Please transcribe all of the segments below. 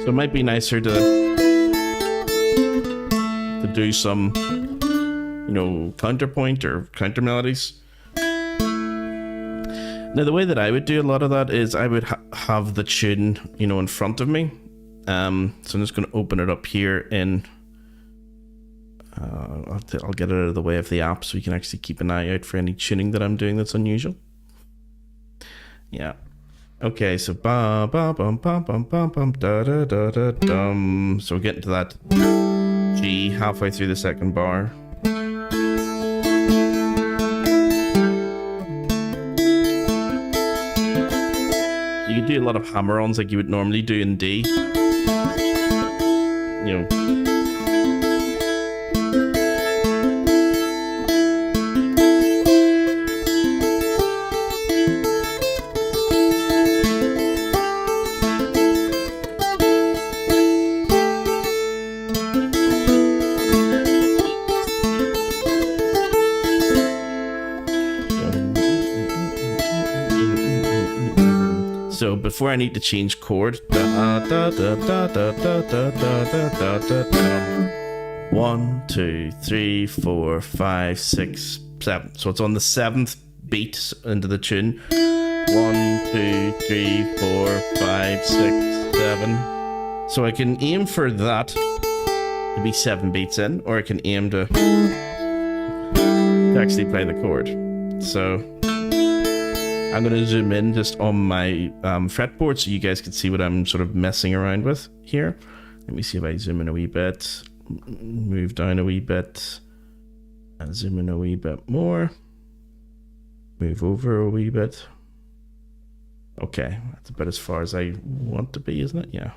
So it might be nicer to do some, you know, counterpoint or counter melodies. Now, the way that I would do a lot of that is I would have the tune, you know, in front of me. So I'm just going to open it up here in... I'll get it out of the way of the app so you can actually keep an eye out for any tuning that I'm doing that's unusual. Yeah. Okay, so ba ba bum bum bum bum bum da da da da dum. So we're getting to that G halfway through the second bar. You can do a lot of hammer-ons like you would normally do in D. You know. So before I need to change chord, 1, 2, 3, 4, 5, 6, 7. So it's on the 7th beat into the tune. 1, 2, 3, 4, 5, 6, 7. So I can aim for that to be 7 beats in, or I can aim to actually play the chord. So I'm going to zoom in just on my fretboard so you guys can see what I'm sort of messing around with here. Let me see if I zoom in a wee bit, move down a wee bit, and zoom in a wee bit more, move over a wee bit. Okay, that's about as far as I want to be, isn't it? Yeah.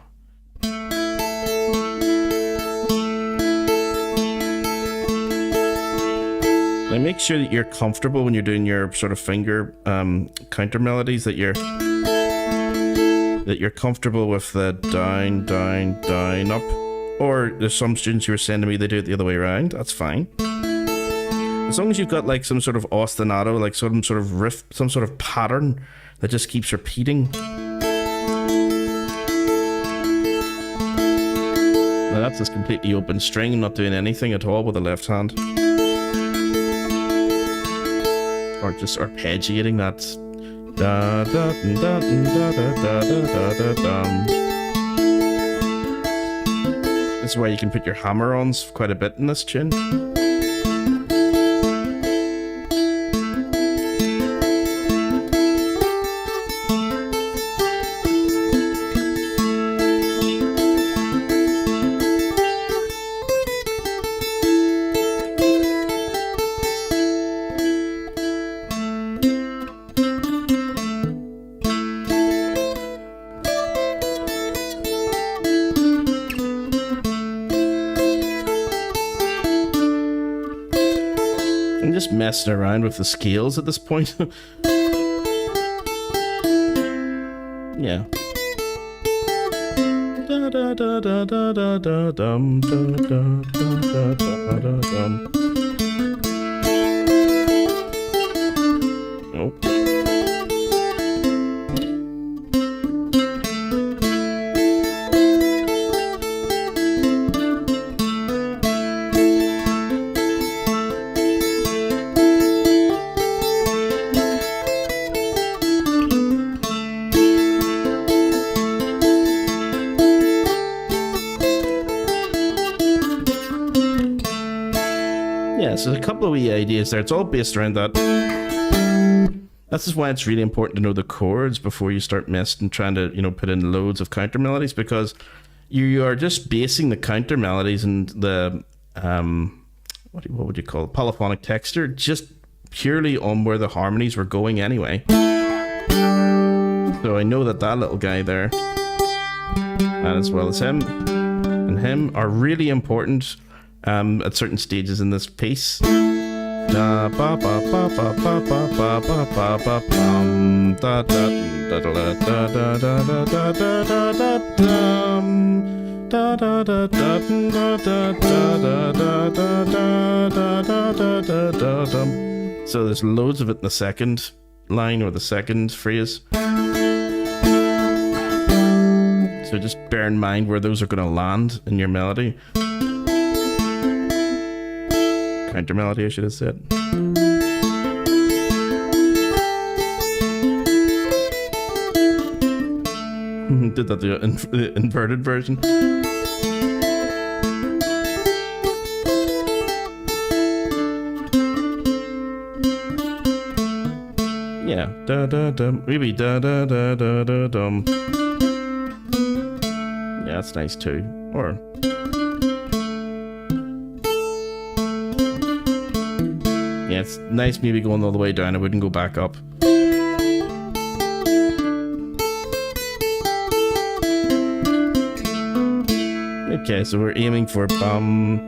Now make sure that you're comfortable when you're doing your sort of finger counter melodies, that you're comfortable with the down, down, down, up. Or there's some students who are saying to me they do it the other way around. That's fine. As long as you've got like some sort of ostinato, like some sort of riff, some sort of pattern that just keeps repeating. Now that's this completely open string, not doing anything at all with the left hand. Or just arpeggiating that. Da, da, da, da, da, da, da, da, da. This is where you can put your hammer-ons quite a bit in this tune. I'm just messing around with the scales at this point. Yeah. Da da da da da da da dum da da da da da dum. Nope. Yeah, so there's a couple of wee ideas there. It's all based around that. That's just why it's really important to know the chords before you start messing, trying to, you know, put in loads of counter melodies, because you are just basing the counter melodies and the what would you call it, polyphonic texture, just purely on where the harmonies were going anyway. So I know that that little guy there, and as well as him and him, are really important at certain stages in this piece. Da ba ba ba ba ba ba ba ba ba ba bum da da da da da da da da da da da dum da da da da da da da da da da da da dum. So there's loads of it in the second line or the second phrase. So just bear in mind where those are going to land in your melody. Counter melody, I should have said. Did that the inverted version. Yeah, da da da, maybe da da da da da dum. Yeah, that's nice too. Or yeah, it's nice maybe going all the way down. I wouldn't go back up. Okay, so we're aiming for bum.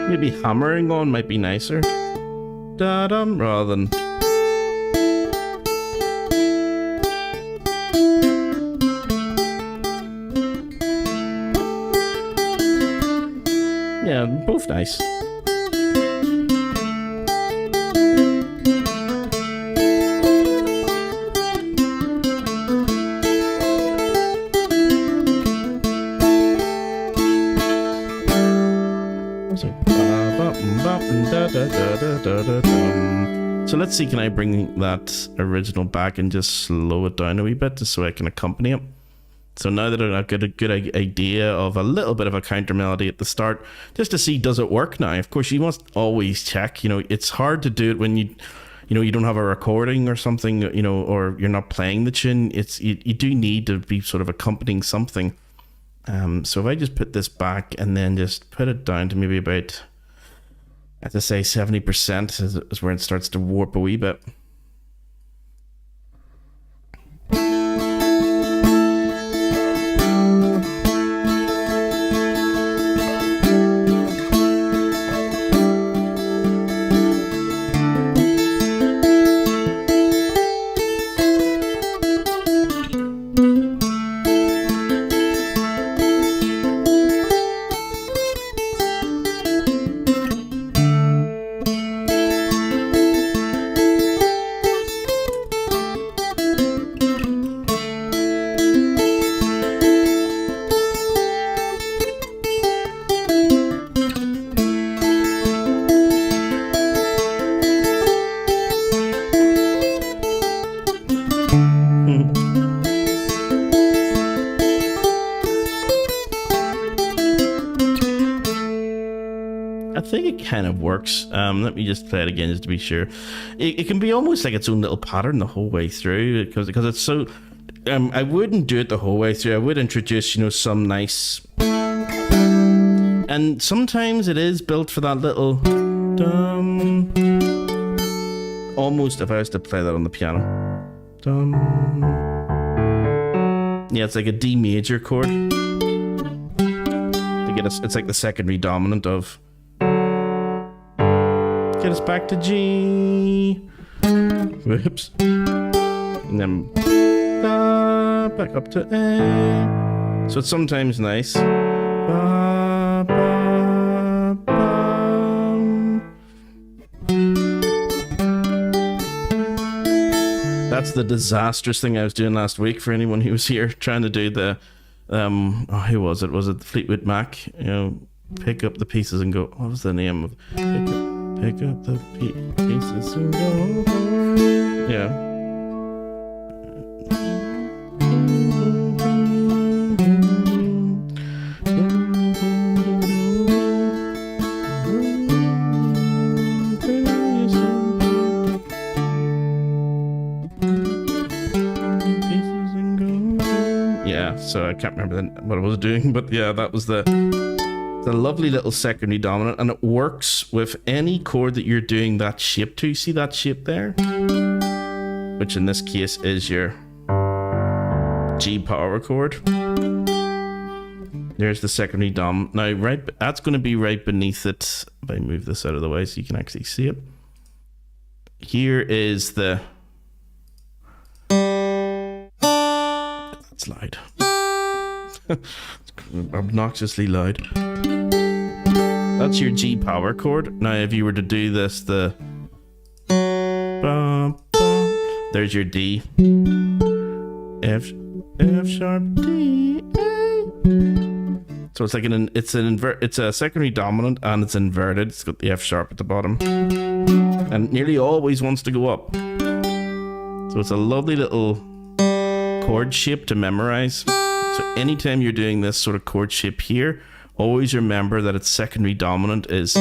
Maybe hammering on might be nicer. Da-dum, rather than... Yeah, both nice. So let's see, can I bring that original back and just slow it down a wee bit just so I can accompany it? So now that I've got a good idea of a little bit of a counter melody at the start, just to see, does it work now? Of course, you must always check. You know, it's hard to do it when you don't have a recording or something, you know, or you're not playing the tune. You do need to be sort of accompanying something. So if I just put this back and then just put it down to maybe about, I have to say 70% is where it starts to warp a wee bit. I think it kind of works. Let me just play it again just to be sure. It can be almost like its own little pattern the whole way through because it's so... I wouldn't do it the whole way through. I would introduce, you know, some nice... And sometimes it is built for that little... Almost if I was to play that on the piano. Yeah, it's like a D major chord. To get us, it's like the secondary dominant of... Get us back to G. Whoops. And then back up to A. So it's sometimes nice. That's the disastrous thing I was doing last week for anyone who was here trying to do the who was it? Was it Fleetwood Mac? You know, pick up the pieces and go. What was the name of? Pick up the pieces and go. Yeah. Yeah, so I can't remember what I was doing, but yeah, that was the lovely little secondary dominant, and it works with any chord that you're doing that shape to. You see that shape there? Which in this case is your G power chord. There's the secondary dom. Now, that's going to be right beneath it. If I move this out of the way so you can actually see it. Here is the... That's loud. Obnoxiously loud. That's your G power chord. Now, if you were to do this, there's your D. F sharp D A. So it's like it's a secondary dominant and it's inverted. It's got the F sharp at the bottom, and nearly always wants to go up. So it's a lovely little chord shape to memorize. So anytime you're doing this sort of chord shape here, always remember that its secondary dominant is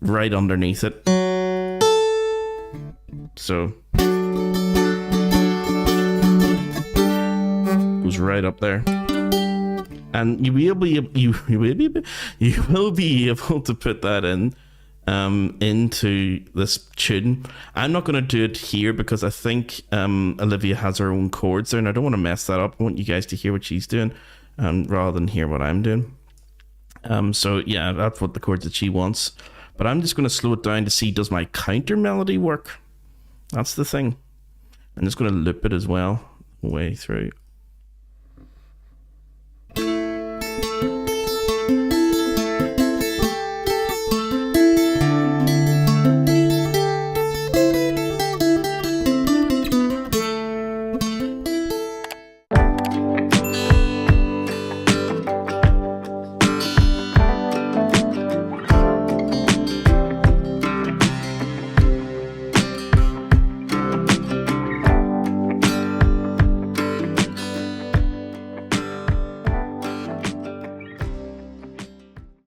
right underneath it. So goes right up there, and you will be able to put that in into this tune. I'm not going to do it here because I think Olivia has her own chords there, and I don't want to mess that up. I want you guys to hear what she's doing rather than hear what I'm doing. So yeah, that's what the chords that she wants. But I'm just going to slow it down to see, does my counter melody work? That's the thing. I'm just going to loop it as well, way through.